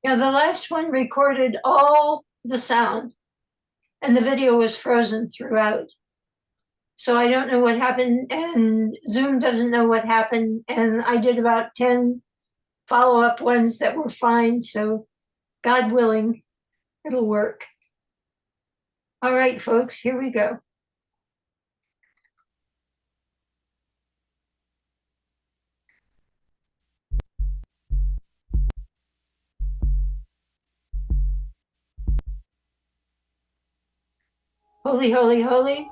Yeah, the last one recorded all the sound and the video was frozen throughout. So I don't know what happened, and Zoom doesn't know what happened. And I did about 10 follow-up ones that were fine. So God willing, it'll work. All right, folks, here we go. Holy, holy, holy.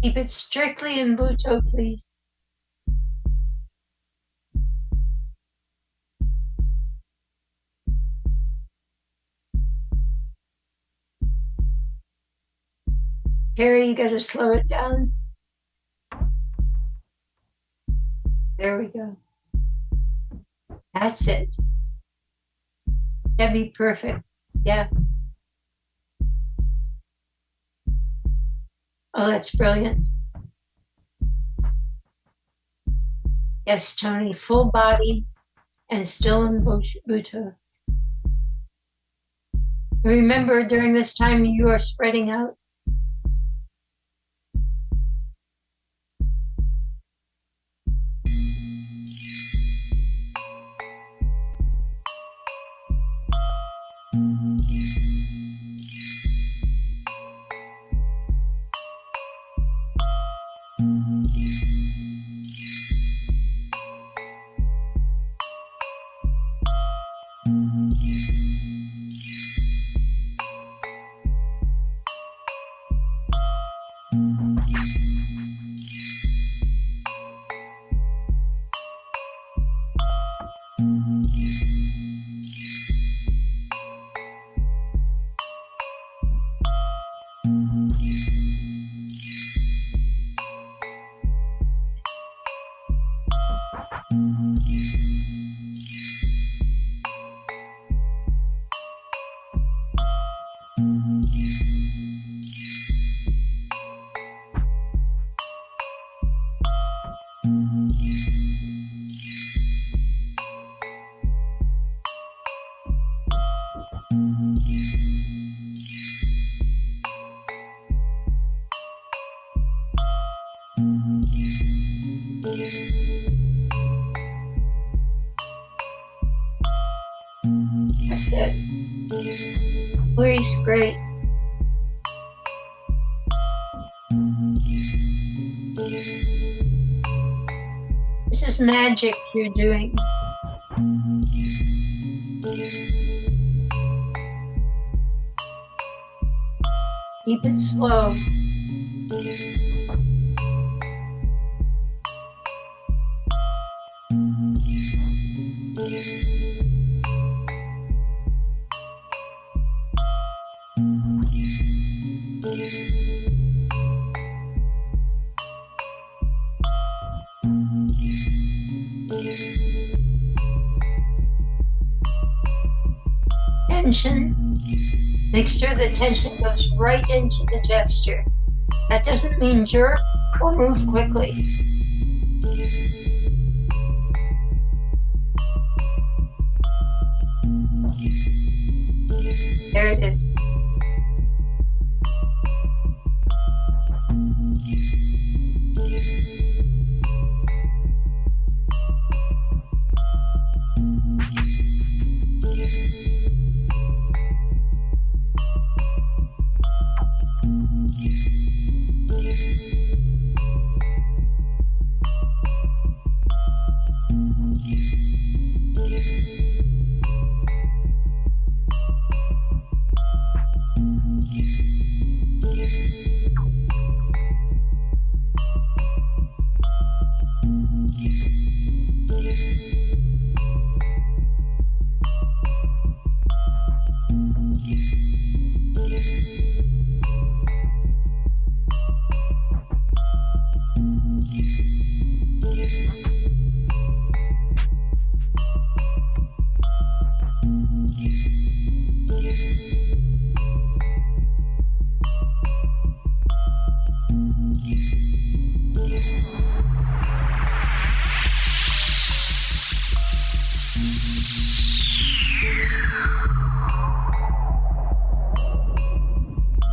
Keep it strictly in Buto, please. Carrie, you gotta slow it down. There we go. That's it. That'd be perfect. Yeah. Oh, that's brilliant. Yes, Tony, full body and still in Buto. Remember, during this time, you are spreading out. That's it. Lori's great. This is magic you're doing. Keep it slow. Tension. Make sure the tension goes right into the gesture. That doesn't mean jerk or move quickly.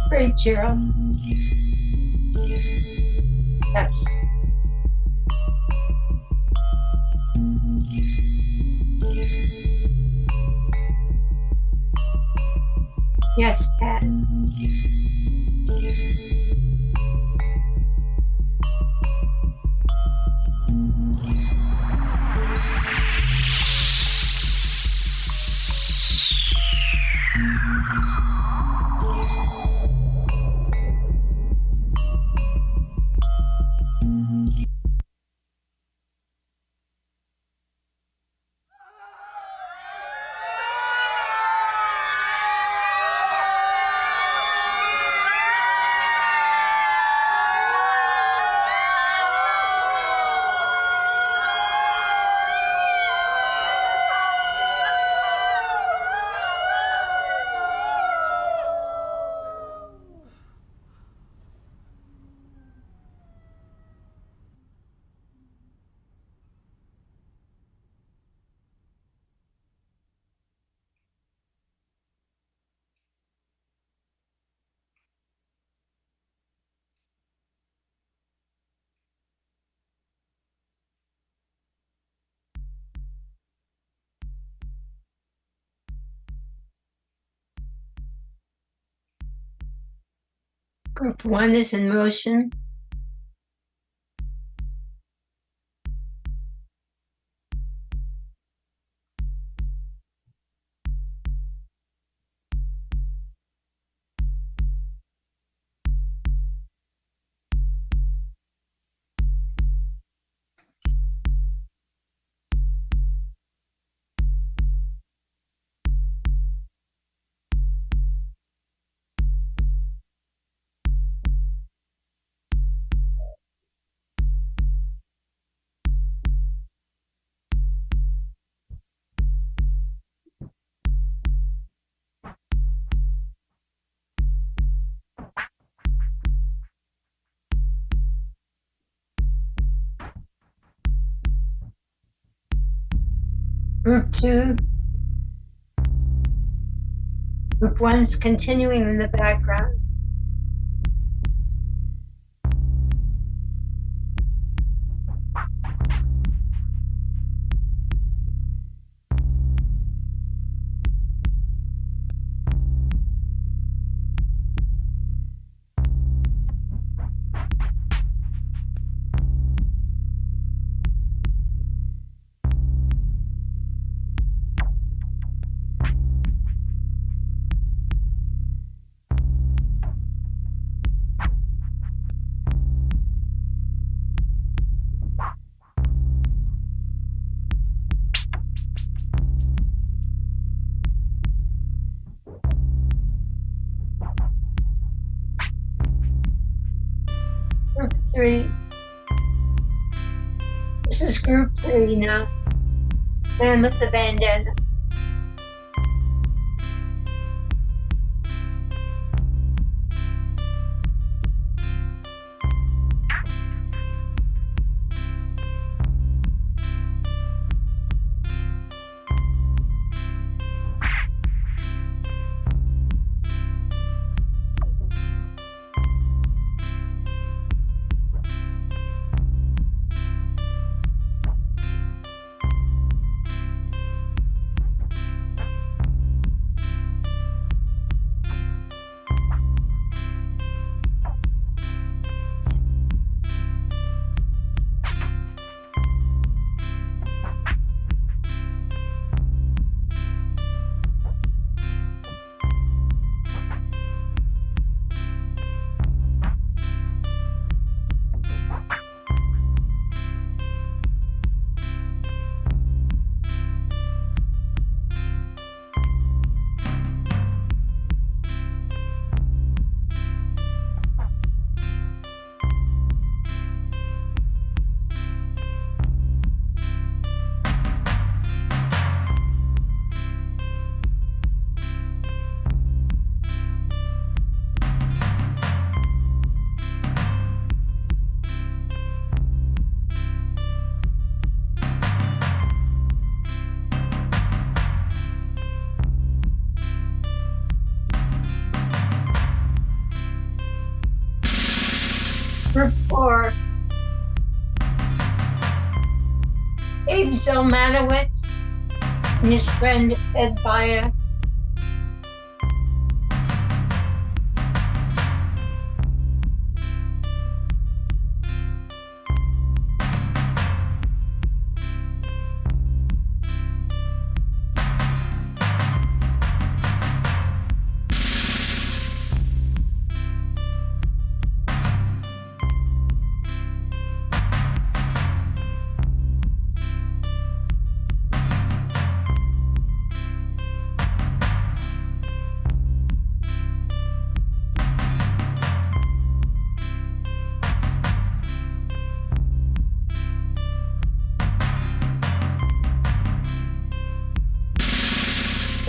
Great, Gerald. Yes. Yes, Pat. Group 1 is in motion. Group 2. Group 1 is continuing in the background. Group 3. This is group 3 now. Man with the bandana. for Abe Zelmanowitz and his friend Ed Baya.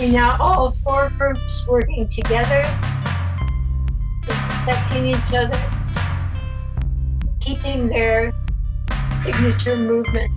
And now all four groups working together, protecting each other, keeping their signature movement.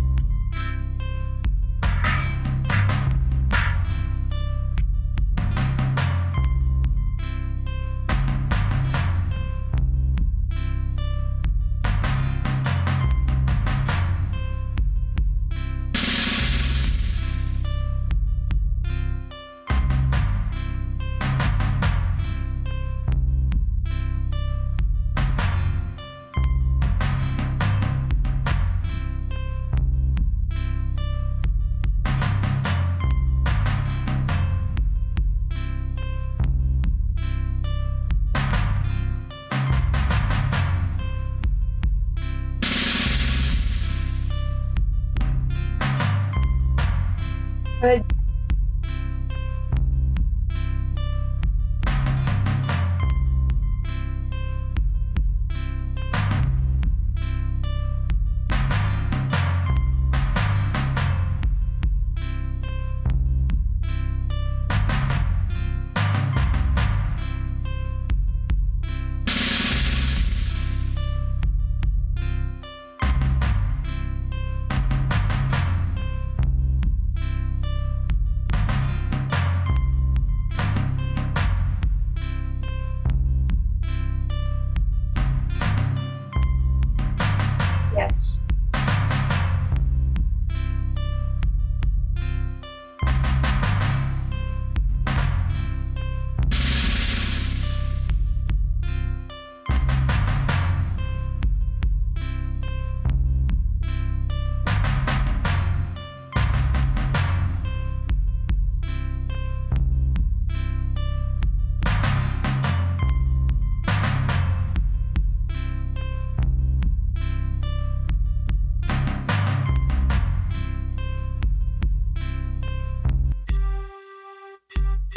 Good. Yes.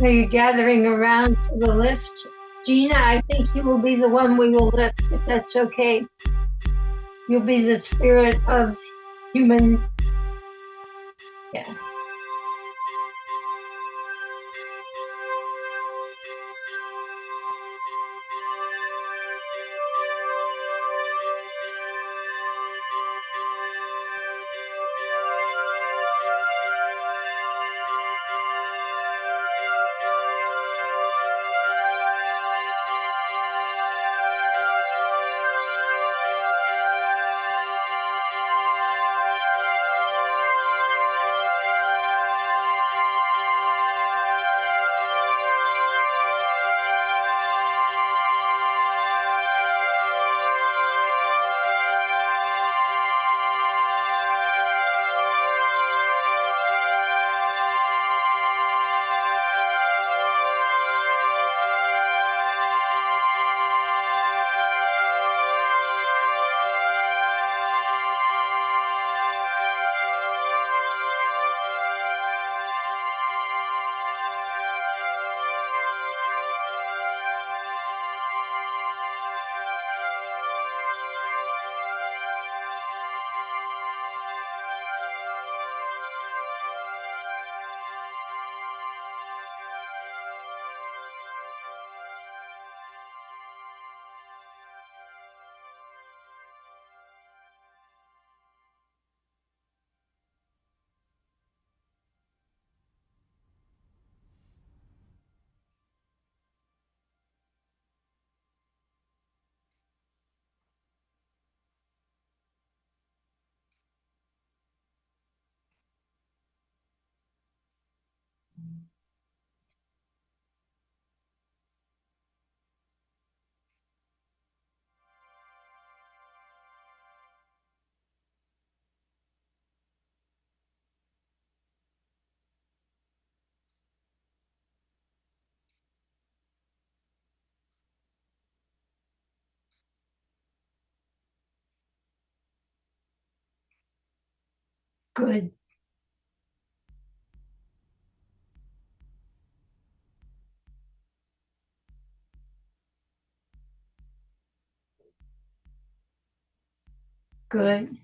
Are you gathering around for the lift? Gina, I think you will be the one we will lift, if that's okay. You'll be the spirit of human. Yeah. Good. Good.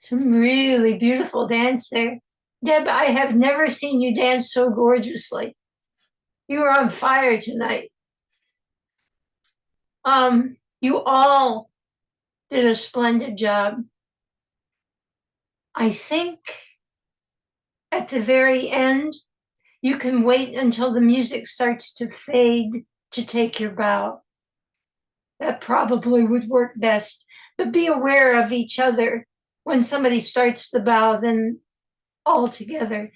Some really beautiful dance there. Deb, I have never seen you dance so gorgeously. You were on fire tonight. You all did a splendid job. I think at the very end, you can wait until the music starts to fade to take your bow. That probably would work best. But be aware of each other. When somebody starts the bow, then all together.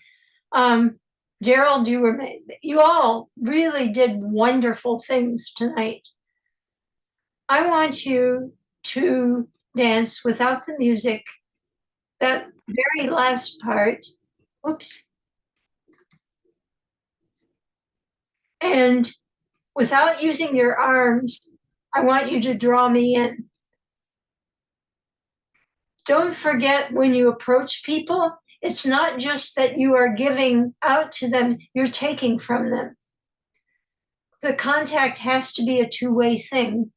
Gerald, you all really did wonderful things tonight. I want you to dance without the music. That very last part. Oops. And without using your arms, I want you to draw me in. Don't forget when you approach people, it's not just that you are giving out to them, you're taking from them. The contact has to be a two-way thing.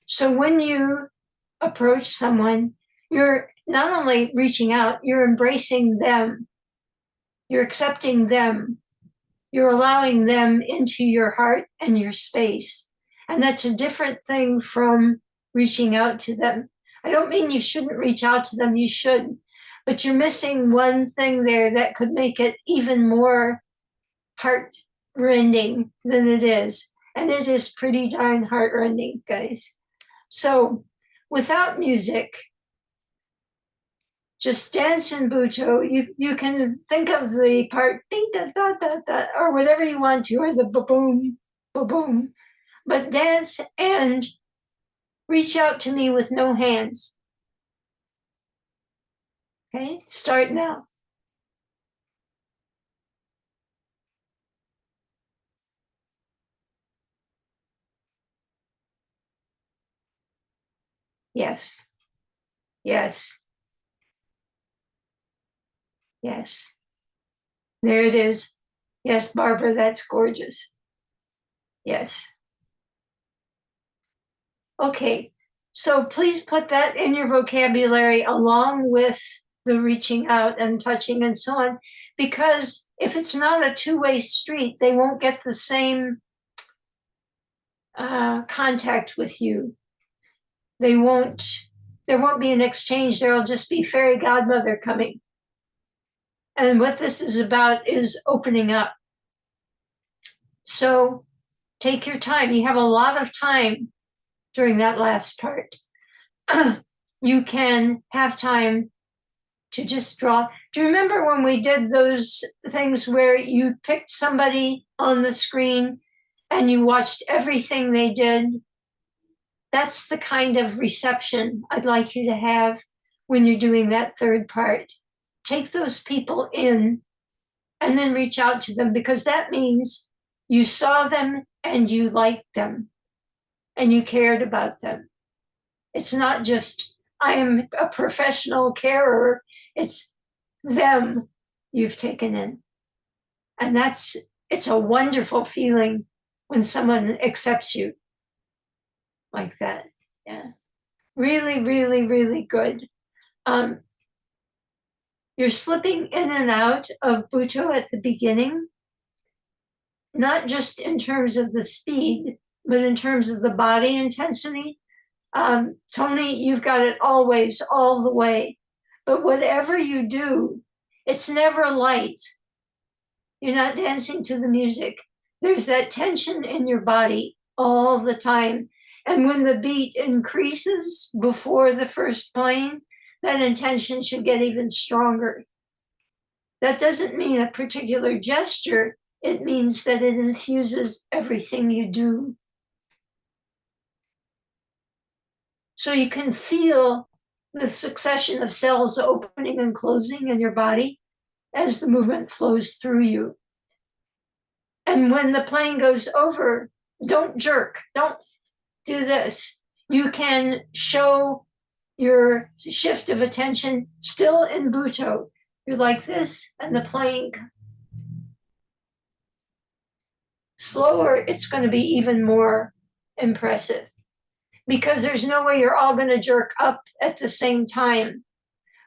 So when you approach someone, you're not only reaching out, you're embracing them, you're accepting them, you're allowing them into your heart and your space. And that's a different thing from reaching out to them. I don't mean you shouldn't reach out to them, you should, but you're missing one thing there that could make it even more heart-rending than it is. And it is pretty darn heart-rending, guys. So without music, just dance in Buto. You can think of the part ding, da, da, da, da, or whatever you want to, or the ba-boom, ba-boom. But dance and reach out to me with no hands. Okay, start now. Yes, yes, yes. There it is. Yes, Barbara, that's gorgeous. Yes. Okay, so please put that in your vocabulary along with the reaching out and touching and so on, because if it's not a two-way street, they won't get the same contact with you. There won't be an exchange. There'll just be fairy godmother coming. And what this is about is opening up. So take your time. You have a lot of time during that last part. You can have time to just draw. Do you remember when we did those things where you picked somebody on the screen and you watched everything they did? That's the kind of reception I'd like you to have when you're doing that third part. Take those people in and then reach out to them, because that means you saw them and you liked them and you cared about them. It's not just, I am a professional carer. It's them you've taken in. And it's a wonderful feeling when someone accepts you like that. Yeah. Really, really, really good. You're slipping in and out of Buto at the beginning, not just in terms of the speed, But in terms of the body intensity, Tony, you've got it always, all the way. But whatever you do, it's never light. You're not dancing to the music. There's that tension in your body all the time. And when the beat increases before the first plane, that intention should get even stronger. That doesn't mean a particular gesture, it means that it infuses everything you do. So you can feel the succession of cells opening and closing in your body as the movement flows through you. And when the plane goes over, don't jerk, don't do this. You can show your shift of attention still in Buto. You're like this, and the plane. Slower, it's going to be even more impressive because there's no way you're all going to jerk up at the same time.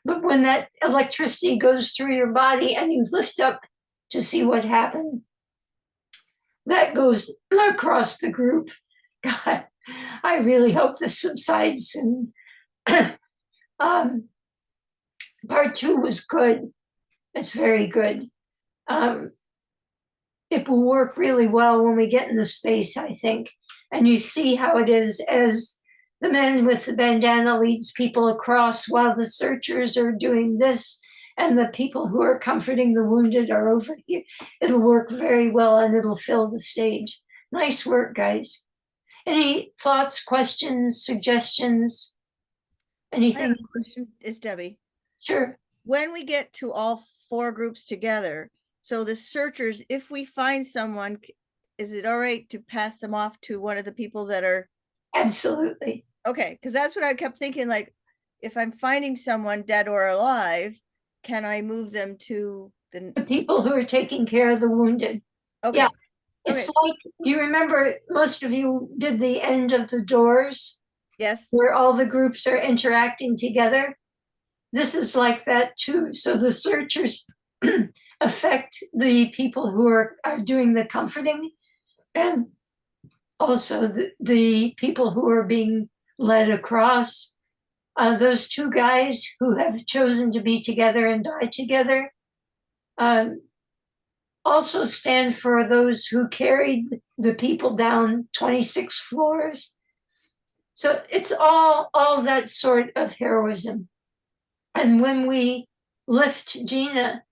But when that electricity goes through your body and you lift up to see what happened, that goes across the group. God, I really hope this subsides. And part 2 was good. It's very good. It will work really well when we get in the space, I think. And you see how it is as the man with the bandana leads people across while the searchers are doing this and the people who are comforting the wounded are over here. It'll work very well and it'll fill the stage. Nice work, guys. Any thoughts, questions, suggestions? Anything? I have a question. It's Debbie. Sure. When we get to all 4 groups together, so the searchers, if we find someone, is it all right to pass them off to one of the people that are? Absolutely. Okay, because that's what I kept thinking, like, if I'm finding someone dead or alive, can I move them to the people who are taking care of the wounded? Okay. Yeah. It's like, do you remember, most of you did the end of the doors? Yes. Where all the groups are interacting together. This is like that too. So the searchers affect the people who are doing the comforting, and also the people who are being led across. Those 2 guys who have chosen to be together and die together also stand for those who carried the people down 26 floors. So it's all that sort of heroism. And when we lift Gina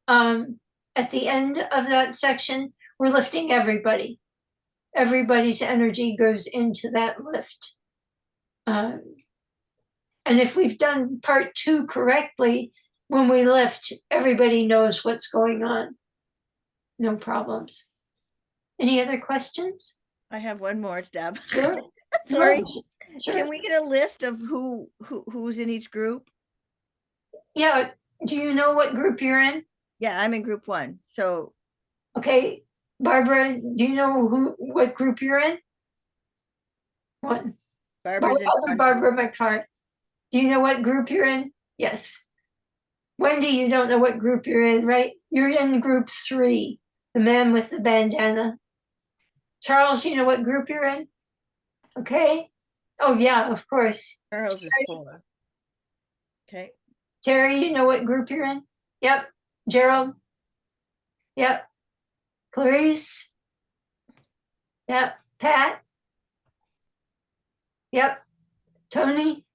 at the end of that section, we're lifting everybody. Everybody's energy goes into that lift. And if we've done part 2 correctly, when we lift, everybody knows what's going on. No problems. Any other questions? I have one more, Deb. Sure. Sorry. No, sure. Can we get a list of who's in each group? Yeah. Do you know what group you're in? Yeah, I'm in group 1. So. Okay. Barbara, do you know what group you're in? One. Barbara's in Barbara McFarland. Do you know what group you're in? Yes. Wendy, you don't know what group you're in, right? You're in group 3, the man with the bandana. Charles, you know what group you're in? Okay. Oh, yeah, of course. Charles is 4. Okay. Terry, you know what group you're in? Yep. Gerald? Yep. Clarice? Yep. Pat? Yep. Tony?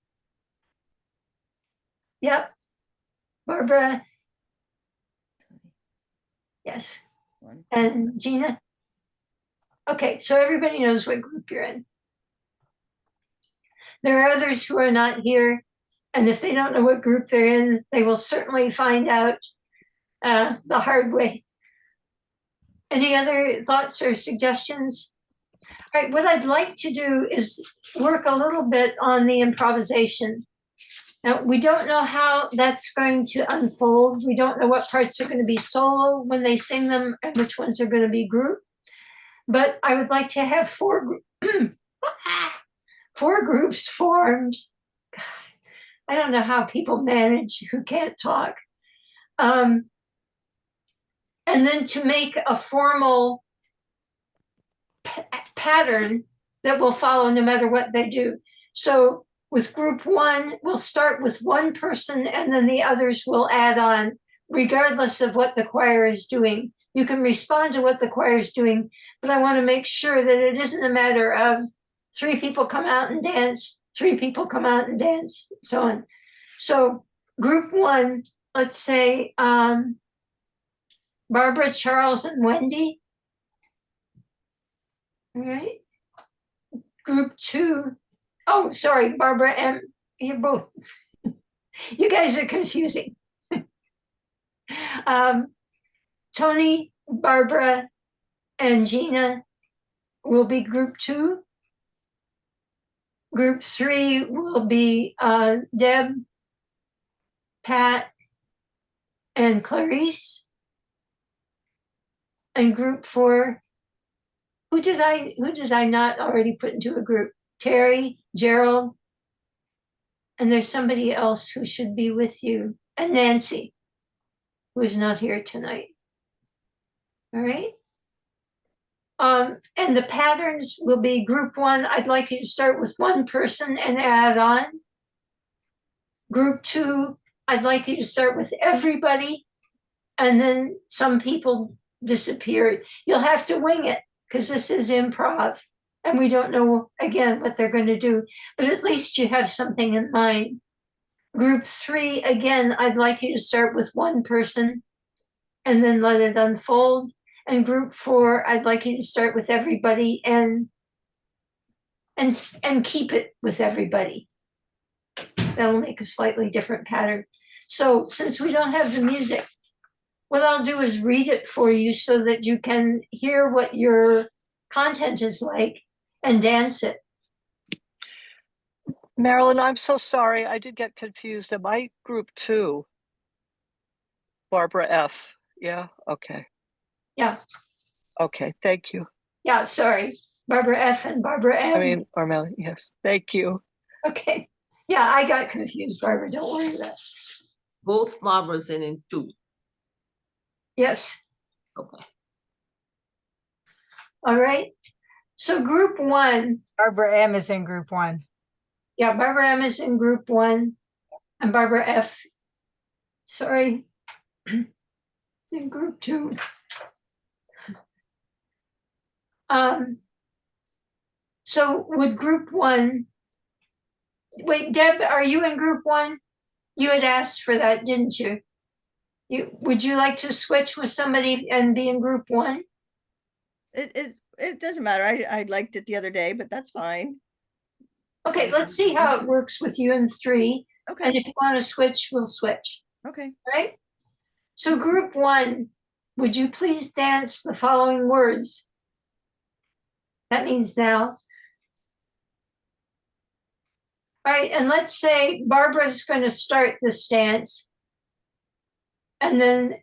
Yep. Barbara? Yes. 1. And Gina? Okay, so everybody knows what group you're in. There are others who are not here, and if they don't know what group they're in, they will certainly find out the hard way. Any other thoughts or suggestions? All right, what I'd like to do is work a little bit on the improvisation. Now, we don't know how that's going to unfold. We don't know what parts are going to be solo when they sing them and which ones are going to be group. But I would like to have 4 groups formed. God, I don't know how people manage who can't talk. And then to make a formal pattern that will follow no matter what they do. So with group one, we'll start with one person and then the others will add on, regardless of what the choir is doing. You can respond to what the choir is doing, but I want to make sure that it isn't a matter of 3 people come out and dance, 3 people come out and dance, so on. So group one, let's say Barbara, Charles, and Wendy. All right. Group two, oh, sorry, Barbara and you're both, you guys are confusing. Tony, Barbara, and Gina will be group two. Group three will be Deb, Pat, and Clarice. And group four, who did I not already put into a group? Terry, Gerald, and there's somebody else who should be with you, and Nancy, who is not here tonight. All right. And the patterns will be group one. I'd like you to start with one person and add on. Group two, I'd like you to start with everybody, and then some people disappeared. You'll have to wing it because this is improv and we don't know, again, what they're going to do, but at least you have something in mind. Group three, again, I'd like you to start with one person and then let it unfold. And group four, I'd like you to start with everybody and keep it with everybody. That'll make a slightly different pattern. So since we don't have the music, what I'll do is read it for you so that you can hear what your content is like and dance it. Marilyn, I'm so sorry. I did get confused. Am I group two? Barbara F. Yeah, okay. Yeah. Okay, thank you. Yeah, sorry. Barbara F and Barbara M. I mean, or Marilyn, yes, thank you. Okay. Yeah, I got confused, Barbara. Don't worry about it. Both Barbaras in two. Yes. Okay. All right. So group one. Barbara M is in group one. Yeah, Barbara M is in group one and Barbara F, sorry, is in group two. So with group one, wait, Deb, are you in group one? You had asked for that, didn't you? Would you like to switch with somebody and be in group one? It doesn't matter. I liked it the other day, but that's fine. Okay, let's see how it works with you in three. Okay. And if you want to switch, we'll switch. Okay. All right? So group one, would you please dance the following words? That means now. All right, and let's say Barbara's going to start this dance. And then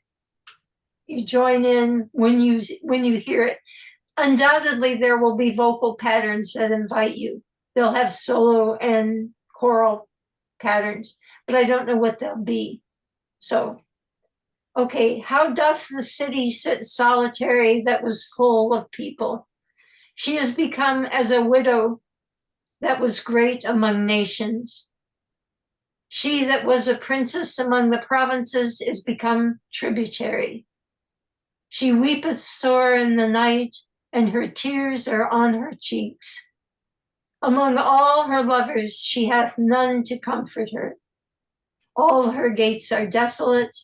you join in when you hear it. Undoubtedly, there will be vocal patterns that invite you. They'll have solo and choral patterns, but I don't know what they'll be. So, okay, how doth the city sit solitary that was full of people? She has become as a widow that was great among nations. She that was a princess among the provinces is become tributary. She weepeth sore in the night, and her tears are on her cheeks. Among all her lovers, she hath none to comfort her. All her gates are desolate.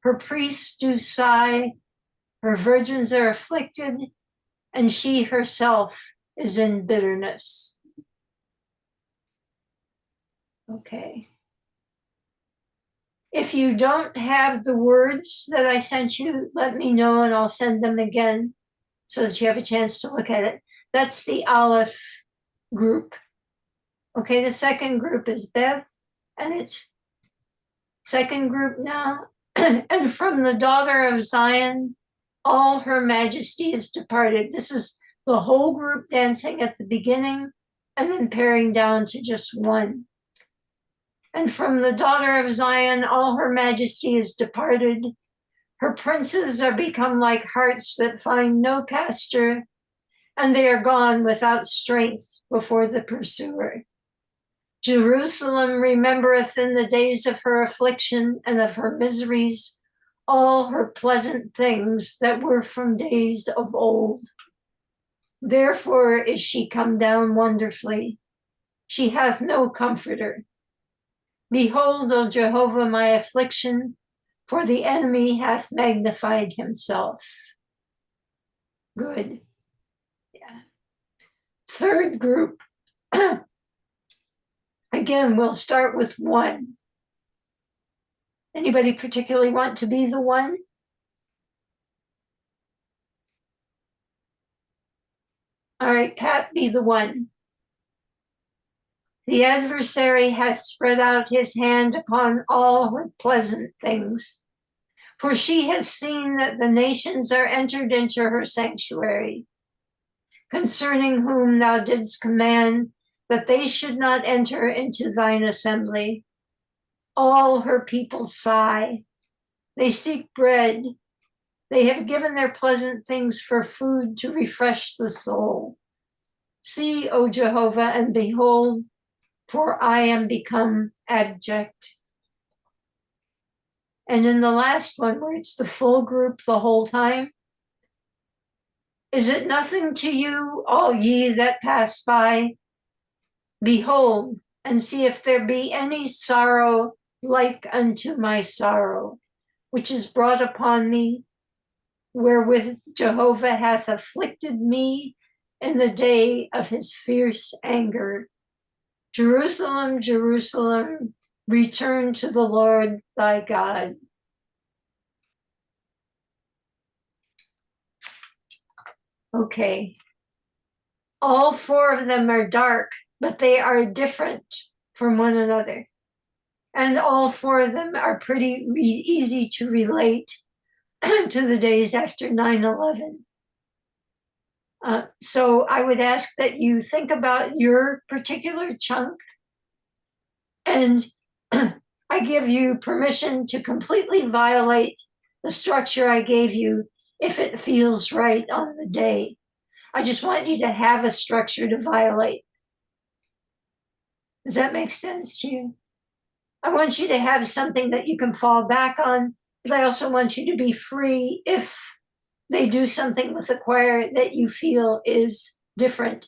Her priests do sigh. Her virgins are afflicted, and she herself is in bitterness. Okay. If you don't have the words that I sent you, let me know and I'll send them again so that you have a chance to look at it. That's the Aleph group. Okay, the second group is Beth, and it's second group now. And from the daughter of Zion, all her majesty is departed. This is the whole group dancing at the beginning and then paring down to just one. And from the daughter of Zion, all her majesty is departed. Her princes are become like harts that find no pasture. and they are gone without strength before the pursuer. Jerusalem remembereth in the days of her affliction and of her miseries all her pleasant things that were from days of old. Therefore is she come down wonderfully. She hath no comforter. Behold, O Jehovah, my affliction, for the enemy hath magnified himself. Good. Yeah. Third group. Again, we'll start with 1. Anybody particularly want to be the 1? All right, Pat, be the 1. The adversary hath spread out his hand upon all her pleasant things. For she has seen that the nations are entered into her sanctuary, concerning whom thou didst command that they should not enter into thine assembly. All her people sigh. They seek bread. They have given their pleasant things for food to refresh the soul. See, O Jehovah, and behold, for I am become abject. And in the last one, where it's the full group the whole time, is it nothing to you, all ye that pass by? Behold, and see if there be any sorrow like unto my sorrow, which is brought upon me, wherewith Jehovah hath afflicted me in the day of his fierce anger. Jerusalem, Jerusalem, return to the Lord thy God. Okay. All 4 of them are dark, but they are different from one another. And all 4 of them are pretty easy to relate to the days after 9/11. So I would ask that you think about your particular chunk, and I give you permission to completely violate the structure I gave you if it feels right on the day. I just want you to have a structure to violate. Does that make sense to you? I want you to have something that you can fall back on, but I also want you to be free if they do something with the choir that you feel is different,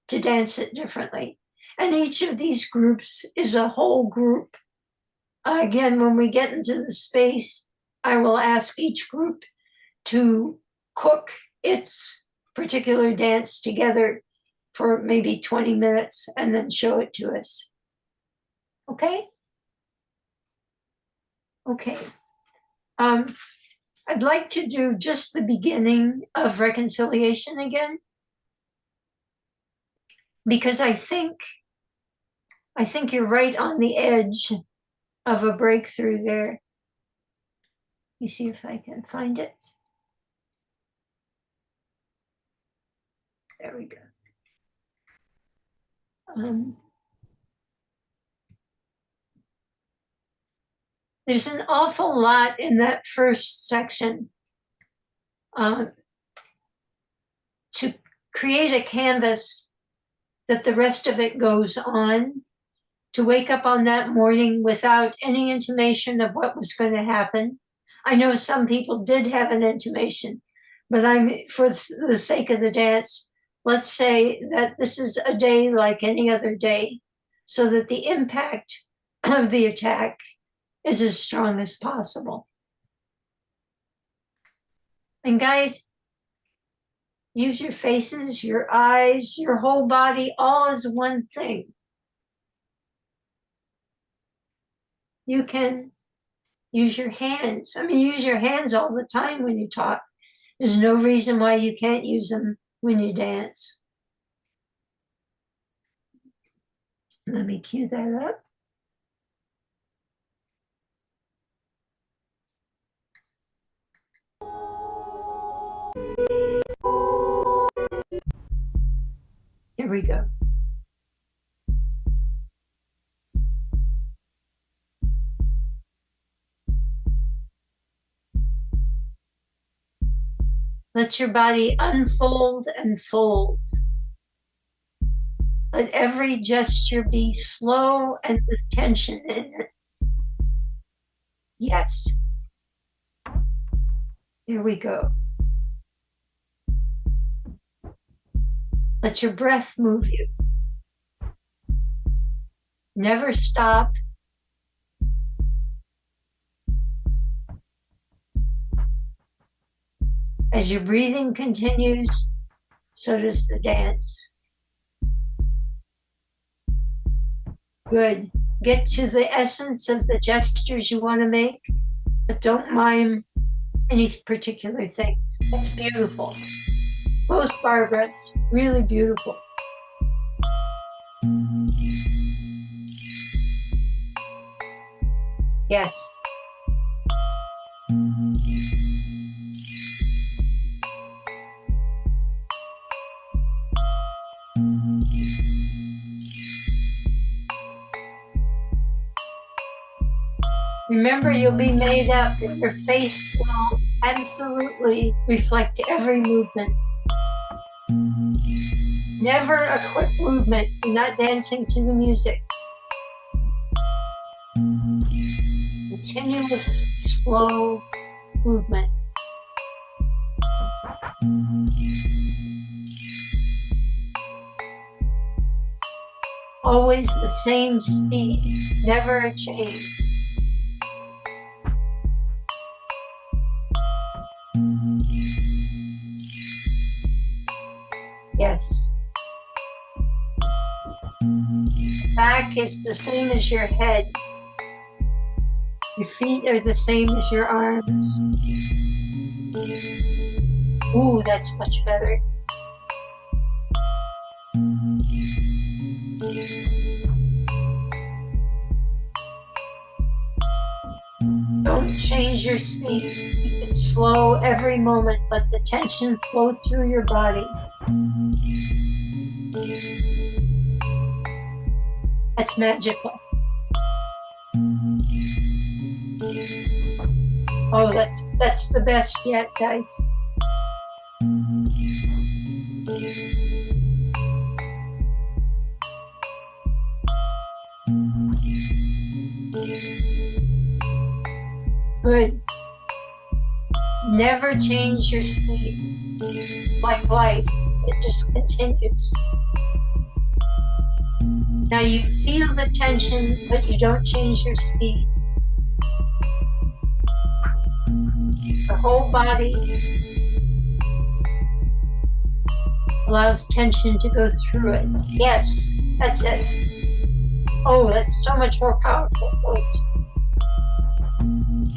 to dance it differently. And each of these groups is a whole group. Again, when we get into the space, I will ask each group to cook its particular dance together for maybe 20 minutes and then show it to us. Okay? Okay. I'd like to do just the beginning of reconciliation again, because I think you're right on the edge of a breakthrough there. You see if I can find it. There we go. There's an awful lot in that first section to create a canvas that the rest of it goes on, to wake up on that morning without any intimation of what was going to happen. I know some people did have an intimation, but for the sake of the dance, let's say that this is a day like any other day, so that the impact of the attack is as strong as possible. And guys, use your faces, your eyes, your whole body, all as one thing. You can use your hands. I mean, use your hands all the time when you talk. There's no reason why you can't use them when you dance. Let me cue that up. Here we go. Let your body unfold and fold. Let every gesture be slow and with tension in it. Yes. Here we go. Let your breath move you. Never stop. As your breathing continues, so does the dance. Good. Get to the essence of the gestures you want to make, but don't mime any particular thing. That's beautiful. Both Barbaras, really beautiful. Yes. Remember, you'll be made up and your face will absolutely reflect every movement. Never a quick movement. You're not dancing to the music. Continuous, slow movement. Always the same speed, never a change. Yes. Back is the same as your head. Your feet are the same as your arms. Ooh, that's much better. Don't change your speed. Keep it slow every moment. Let the tension flow through your body. That's magical. Oh, that's the best yet, guys. Good. Never change your speed. Like life, it just continues. Now you feel the tension, but you don't change your speed. The whole body allows tension to go through it. Yes, that's it. Oh, that's so much more powerful, folks.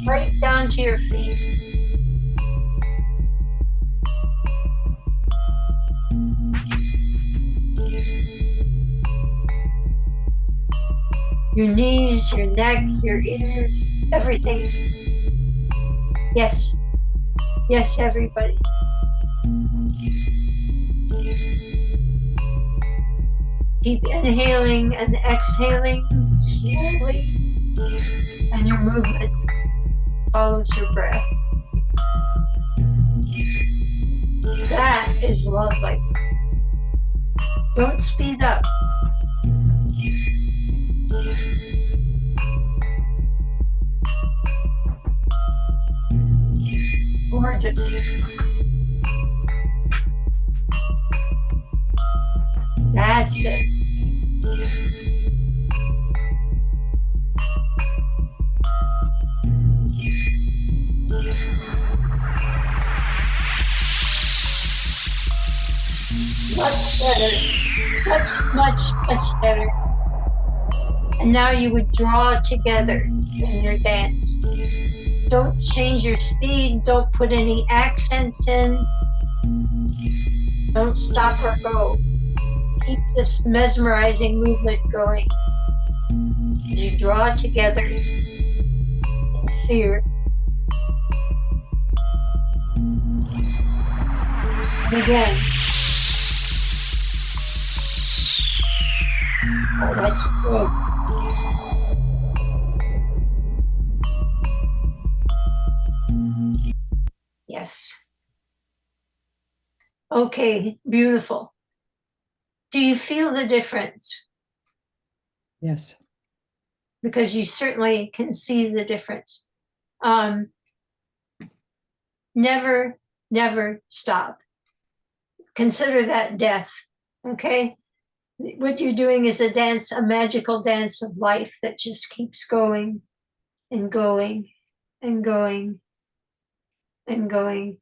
Right down to your feet. Your knees, your neck, your ears, everything. Yes. Yes, everybody. Keep inhaling and exhaling slowly, and your movement follows your breath. That is lovely. Don't speed up. Gorgeous. That's it. Much better. Much better. And now you would draw together in your dance. Don't change your speed. Don't put any accents in. Don't stop or go. Keep this mesmerizing movement going. You draw together in fear. Again. Oh, that's good. Yes. Okay, beautiful. Do you feel the difference? Yes. Because you certainly can see the difference. Never, never stop. Consider that death, okay? What you're doing is a dance, a magical dance of life that just keeps going and going and going and going.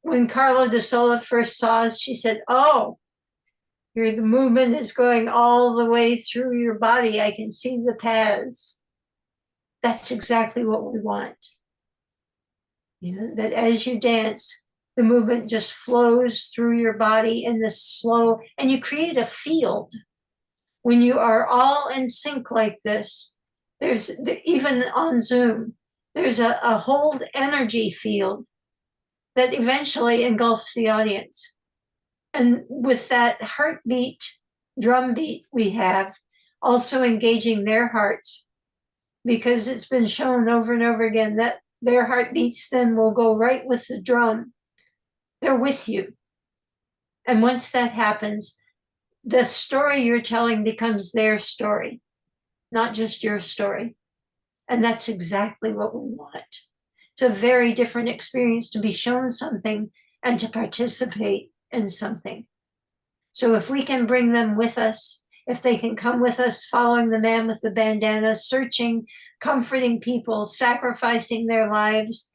When Carla de Sola first saw us, she said, "Oh, the movement is going all the way through your body. I can see the paths." That's exactly what we want. You know, that as you dance, the movement just flows through your body in this slow, and you create a field. When you are all in sync like this, there's, even on Zoom, there's a whole energy field that eventually engulfs the audience. And with that heartbeat, drum beat we have, also engaging their hearts, because it's been shown over and over again that their heartbeats then will go right with the drum. They're with you. And once that happens, the story you're telling becomes their story, not just your story. And that's exactly what we want. It's a very different experience to be shown something and to participate in something. So if we can bring them with us, if they can come with us following the man with the bandana, searching, comforting people, sacrificing their lives,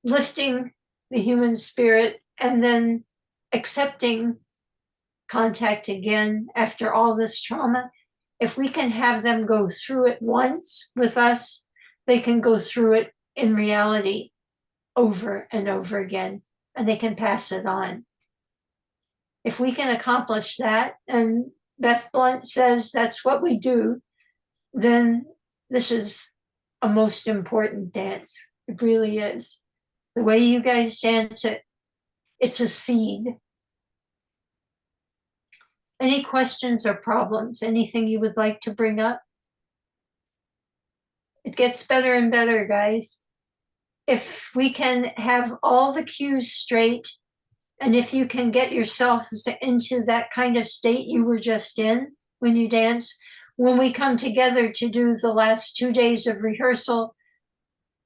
lifting the human spirit, and then accepting contact again after all this trauma, if we can have them go through it once with us, they can go through it in reality over and over again, and they can pass it on. If we can accomplish that, and Beth Blunt says that's what we do, then this is a most important dance. It really is. The way you guys dance it, it's a seed. Any questions or problems? Anything you would like to bring up? It gets better and better, guys. If we can have all the cues straight, and if you can get yourselves into that kind of state you were just in when you dance, when we come together to do the last 2 days of rehearsal,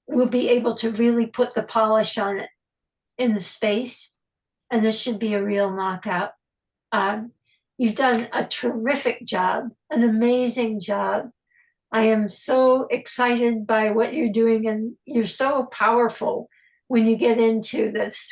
we'll be able to really put the polish on it in the space. And this should be a real knockout. You've done a terrific job, an amazing job. I am so excited by what you're doing, and you're so powerful when you get into this.